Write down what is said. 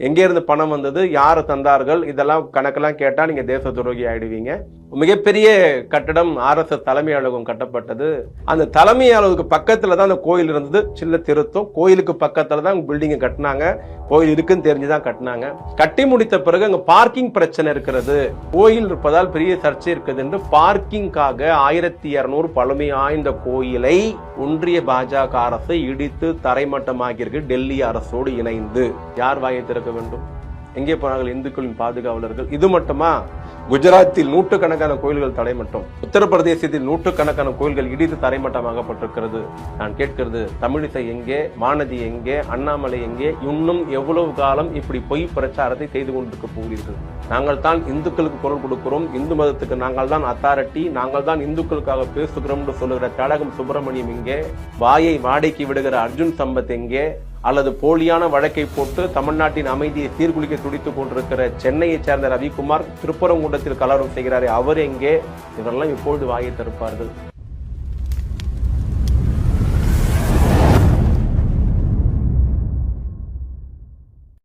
எங்கே இருந்து பணம் வந்தது, யார் தந்தார்கள், இதெல்லாம் கணக்கெல்லாம் கேட்டா நீங்க தேச துரோகி ஆயிடுவீங்க. மிகப்பெரிய கட்டடம் RSS தலைமை அலுவலகம் கட்டப்பட்டது. அந்த தலைமை அலுவலகத்துக்கு பக்கத்துல தான் அந்த கோயில் இருந்தது. சின்ன திருத்தம், கோயிலுக்கு பக்கத்துல தான் பில்டிங் கட்டினாங்க. கோயில் இருக்குன்னு தெரிஞ்சுதான் கட்டினாங்க. கட்டி முடித்த பிறகு அங்க பார்க்கிங் பிரச்சனை இருக்கிறது, கோயில் இருப்பதால் பெரிய சர்ச்சை இருக்குது என்று பார்க்கிங்காக 1200 பழமை வாய்ந்த கோயிலை ஒன்றிய பாஜக அரசு இடித்து தரைமட்டமாகியிருக்கு. டெல்லி அரசோடு இணைந்து யார் வாயை திறக்க வேண்டும்? எங்கே போனார்கள் இந்துக்களின் பாதுகாவலர்கள்? இது மட்டுமா? குஜராத்தில் நூற்றுக்கணக்கான கோயில்கள் தரைமட்டம், உத்தரப்பிரதேசத்தில் நூற்றுக்கணக்கான கோயில்கள் இடித்து தரைமட்டமாகப்பட்டிருக்கிறது. நான் கேட்கிறது, தமிழிசை எங்கே, மாநதி எங்கே, அண்ணாமலை எங்கே? இன்னும் எவ்வளவு காலம் இப்படி பொய் பிரச்சாரத்தை செய்து கொண்டிருக்க போகிறீர்கள்? நாங்கள் தான் இந்துக்களுக்கு குரல் கொடுக்கிறோம், இந்து மதத்துக்கு நாங்கள் தான் அத்தாரிட்டி, நாங்கள் தான் இந்துக்களுக்காக பேசுகிறோம் என்று சொல்லுகிற தடகம் சுப்பிரமணியம் எங்கே? வாயை வாடகைக்கு விடுகிற அர்ஜுன் சம்பத் எங்கே? அல்லது போலியான வழக்கை போட்டு தமிழ்நாட்டின் அமைதியை சீர்குலைக்க துடித்துக் கொண்டிருக்கிற சென்னையை சேர்ந்த ரவிக்குமார் திருப்பரங்குன்றத்தில் கலவரம் செய்கிறாரே அவர் எங்கே? இவரெல்லாம் இப்பொழுது வாயை திறப்பார்கள்.